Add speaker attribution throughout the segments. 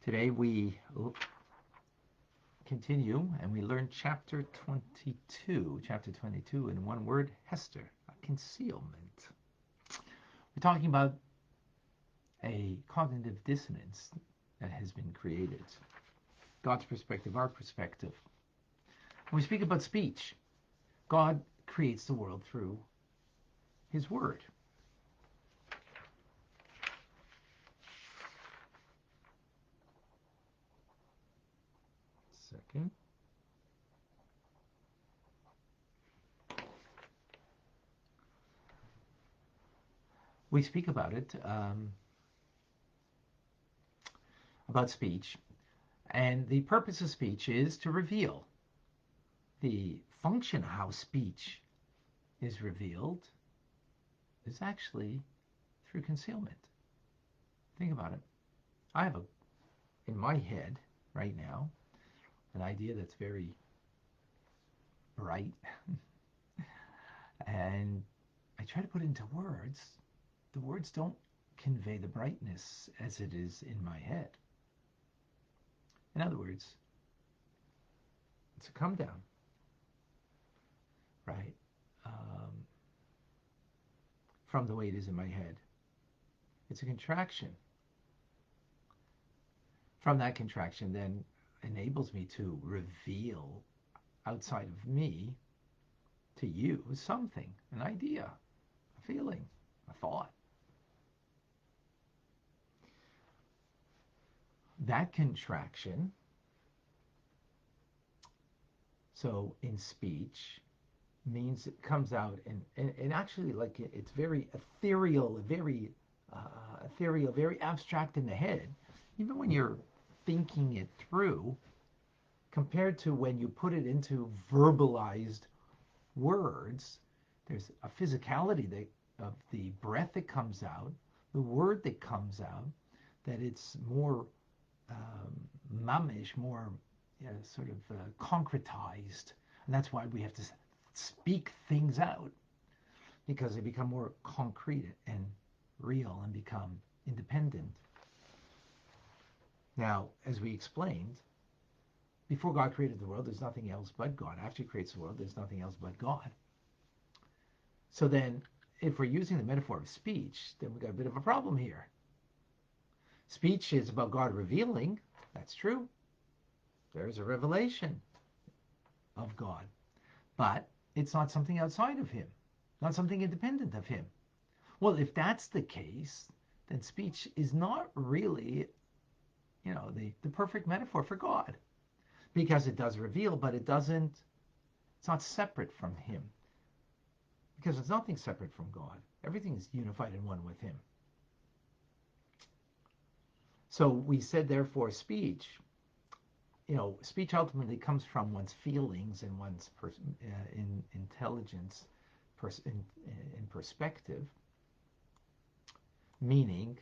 Speaker 1: Today we continue and we learn chapter 22. Chapter 22 in one word, Hester, concealment. We're talking about a cognitive dissonance that has been created. God's perspective, our perspective. When we speak about speech, God creates the world through His Word. Second. We speak about it, about speech, and the purpose of speech is to reveal. The function of how speech is revealed is actually through concealment. Think about it. I have in my head right now an idea that's very bright, and I try to put it into words. The words don't convey the brightness as it is in my head. In other words, it's a come down, right? From the way it is in my head. It's a contraction. From that contraction then enables me to reveal outside of me to you something, an idea, a feeling, a thought. That contraction, so in speech, means it comes out and actually, like, it's very ethereal, very abstract in the head, even when you're thinking it through, compared to when you put it into verbalized words. There's a physicality of the breath that comes out, the word that comes out, that it's more mamish, more sort of concretized. And that's why we have to speak things out, because they become more concrete and real and become independent. Now, as we explained, before God created the world, there's nothing else but God. After He creates the world, there's nothing else but God. So then, if we're using the metaphor of speech, then we've got a bit of a problem here. Speech is about God revealing. That's true. There's a revelation of God. But it's not something outside of Him, not something independent of Him. Well, if that's the case, then speech is not really, the perfect metaphor for God. Because it does reveal, but it's not separate from Him. Because there's nothing separate from God. Everything is unified in one with Him. So we said, therefore, speech ultimately comes from one's feelings and one's intelligence, in perspective, meaning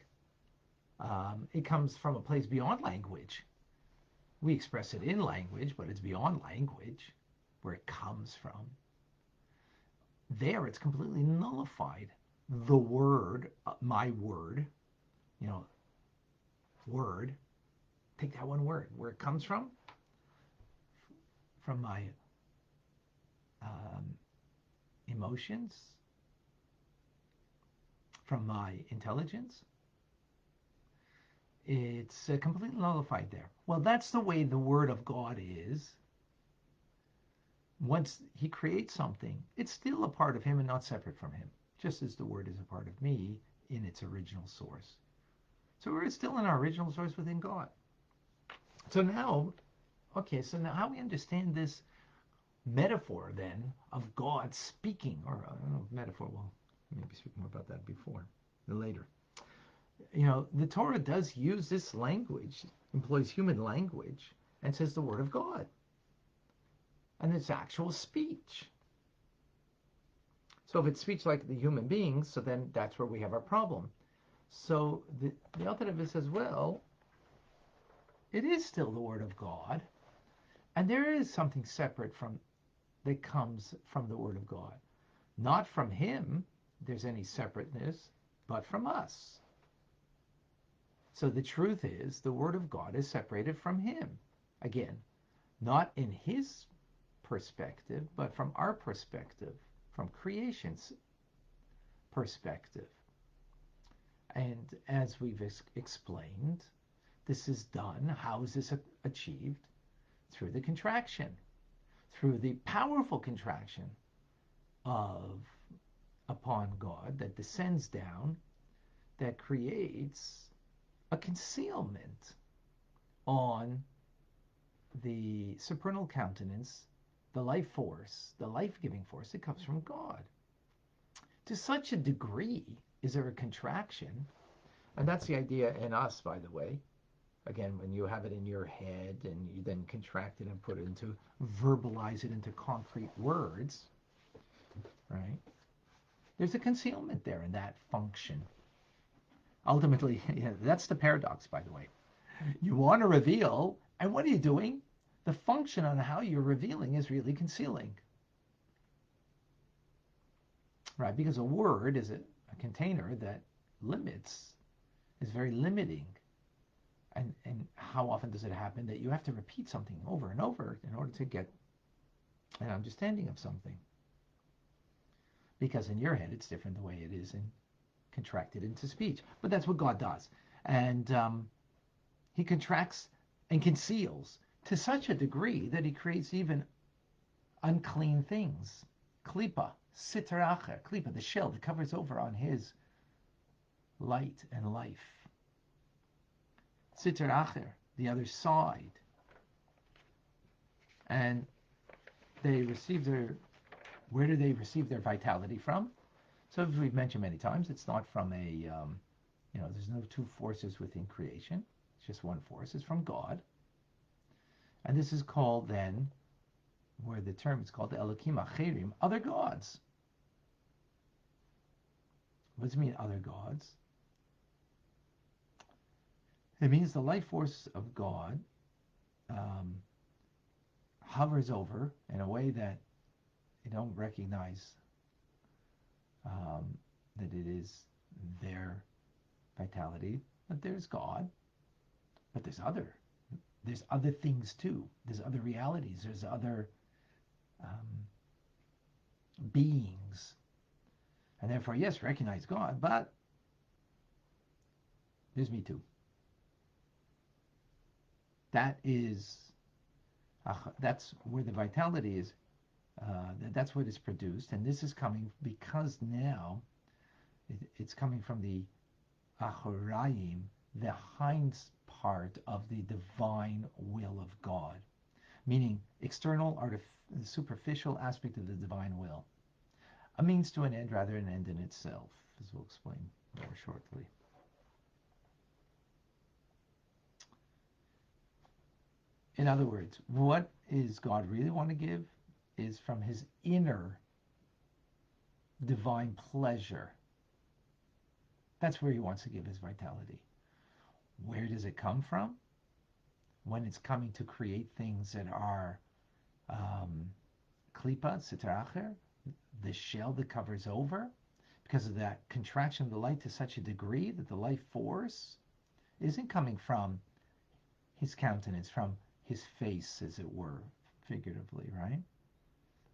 Speaker 1: it comes from a place beyond language. We express it in language, but it's beyond language, where it comes from. There, it's completely nullified. The word, my word, word, take that one word, where it comes from my emotions, from my intelligence. It's completely nullified there. Well, that's the way the Word of God is. Once He creates something, it's still a part of Him and not separate from Him, just as the Word is a part of me in its original source. So we're still in our original source within God. So now how we understand this metaphor then of God speaking, or I don't know if metaphor, well, maybe speak more about that later. The Torah does use this language, employs human language, and says the Word of God. And it's actual speech. So if it's speech like the human beings, so then that's where we have our problem. So the alternative says, well, it is still the Word of God, and there is something separate that comes from the Word of God. Not from Him, there's any separateness, but from us. So the truth is, the Word of God is separated from Him. Again, not in His perspective, but from our perspective, from creation's perspective. And as we've explained, this is done. How is this achieved? Through the contraction, through the powerful contraction of upon God that descends down, that creates a concealment on the supernal countenance, the life force, the life-giving force that comes from God. To such a degree is there a contraction, and that's the idea in us, by the way. Again, when you have it in your head and you then contract it and put it into, verbalize it into concrete words, right? There's a concealment there in that function. Ultimately, yeah, that's the paradox, by the way. You want to reveal, and what are you doing? The function on how you're revealing is really concealing. Right? Because a word is a container that limits, is very limiting. And how often does it happen that you have to repeat something over and over in order to get an understanding of something? Because in your head, it's different the way it is contracted into speech. But that's what God does. And He contracts and conceals to such a degree that He creates even unclean things. Klipa, sitra acher, klipa, the shell that covers over on His light and life. Sitra acher, the other side. And they receive where do they receive their vitality from? So as we've mentioned many times, it's not from there's no two forces within creation. It's just one force. It's from God. And this is called then, where the term is called Elokim Acherim, other gods. What does it mean, other gods? It means the life force of God hovers over in a way that you don't recognize that it is their vitality. But there's God. But there's other things too. There's other realities. There's other beings. And therefore, yes, recognize God, but there's me too. That's where the vitality is. That's what is produced, and this is coming because now it's coming from the Achorayim, the hind part of the divine will of God, meaning external, superficial aspect of the divine will, a means to an end rather than an end in itself, as we'll explain more shortly. In other words, what is God really want to give is from His inner divine pleasure. That's where He wants to give His vitality. Where does it come from? When it's coming to create things that are klipa, sitra acher, the shell that covers over, because of that contraction of the light to such a degree that the life force isn't coming from His countenance, from His face, as it were, figuratively, right?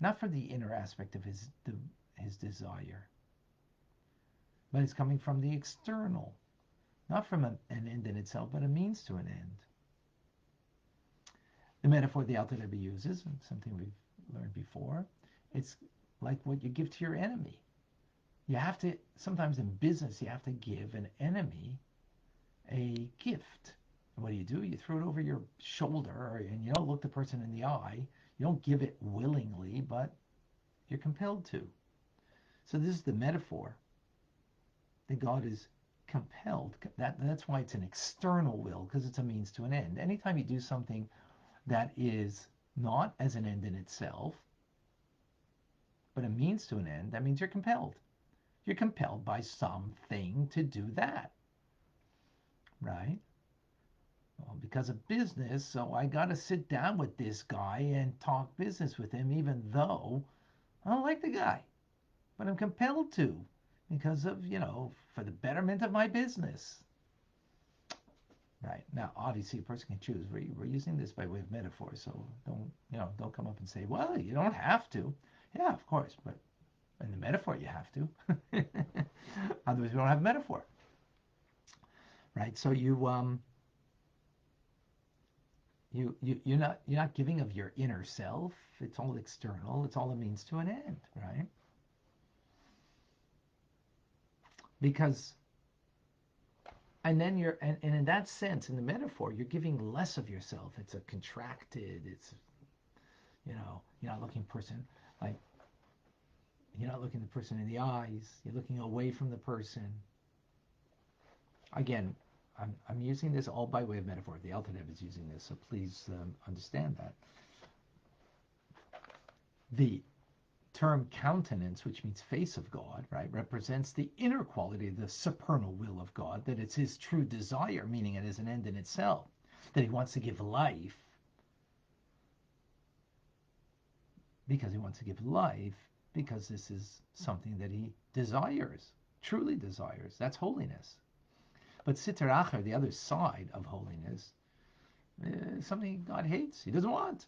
Speaker 1: Not from the inner aspect of His desire, but it's coming from the external, not from an end in itself, but a means to an end. The metaphor the Alter Rebbe uses, and something we've learned before, it's like what you give to your enemy. You have to, sometimes in business, you have to give an enemy a gift. And what do? You throw it over your shoulder, and you don't look the person in the eye. You don't give it willingly, but you're compelled to. So this is the metaphor that God is compelled. That's why it's an external will, because it's a means to an end. Anytime you do something that is not as an end in itself, but a means to an end, that means you're compelled. You're compelled by something to do that, right? Well, because of business, so I got to sit down with this guy and talk business with him, even though I don't like the guy. But I'm compelled to, because of, for the betterment of my business. Right. Now, obviously, a person can choose. We're using this by way of metaphor, so don't come up and say, well, you don't have to. Yeah, of course, but in the metaphor, you have to. Otherwise, we don't have a metaphor, right? So you're not giving of your inner self. It's all external. It's all a means to an end, right? Because and then and in that sense, in the metaphor, you're giving less of yourself. It's a contracted. It's you're not looking person like you're not looking the person in the eyes. You're looking away from the person. Again, I'm using this all by way of metaphor. The Alter Rebbe is using this, so please understand that. The term countenance, which means face of God, right, represents the inner quality of the supernal will of God, that it's his true desire, meaning it is an end in itself, that he wants to give life because he wants to give life because this is something that he desires, truly desires. That's holiness. But Sitter Acher, the other side of holiness, is something God hates. He doesn't want.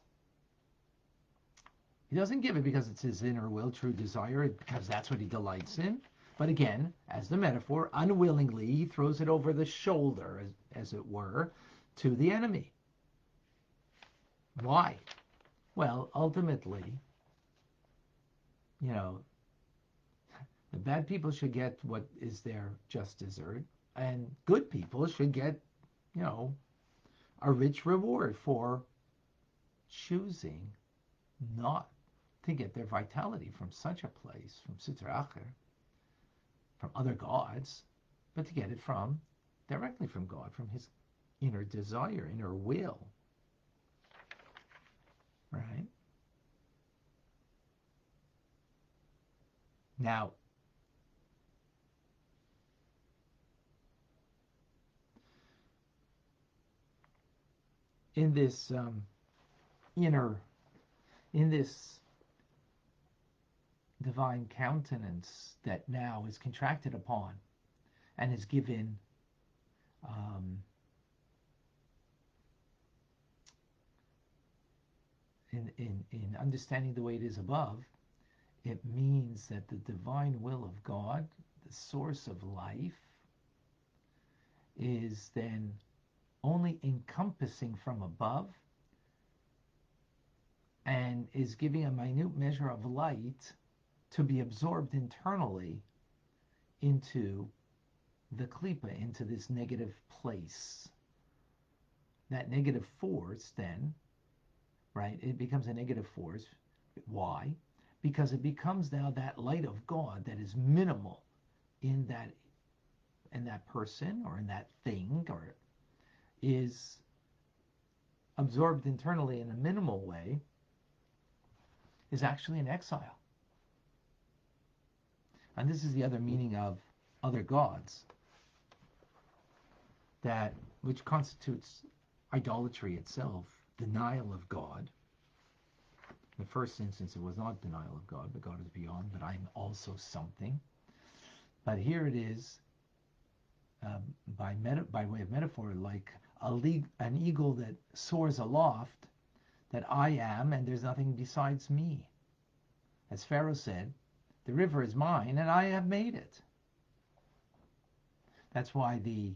Speaker 1: He doesn't give it because it's his inner will, true desire, because that's what he delights in. But again, as the metaphor, unwillingly, he throws it over the shoulder, as it were, to the enemy. Why? Well, ultimately, the bad people should get what is their just desert, and good people should get, a rich reward for choosing not to get their vitality from such a place, from Sitra Acher, from other gods, but to get it directly from God, from his inner desire, inner will. Right? Now, in this in this divine countenance that now is contracted upon and is given in understanding the way it is above, it means that the divine will of God, the source of life, is then only encompassing from above and is giving a minute measure of light to be absorbed internally into the klipa, into this negative place. That negative force then, right, it becomes a negative force. Why? Because it becomes now that light of God that is minimal in that person or in that thing, or is absorbed internally in a minimal way, is actually an exile. And this is the other meaning of other gods, which constitutes idolatry itself, denial of God. In the first instance, it was not denial of God, but God is beyond, but I'm also something. But here it is, by way of metaphor, like an eagle that soars aloft, that I am, and there's nothing besides me. As Pharaoh said, the river is mine, and I have made it. That's why the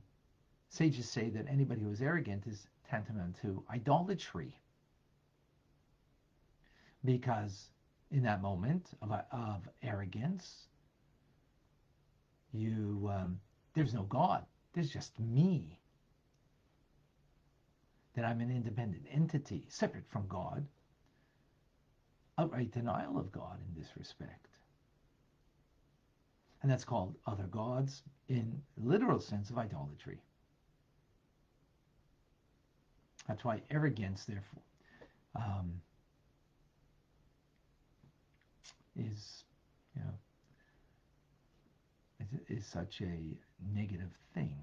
Speaker 1: sages say that anybody who is arrogant is tantamount to idolatry. Because in that moment of arrogance, there's no God. There's just me. That I'm an independent entity, separate from God. Outright denial of God in this respect. And that's called other gods in literal sense of idolatry. That's why arrogance, therefore, is such a negative thing.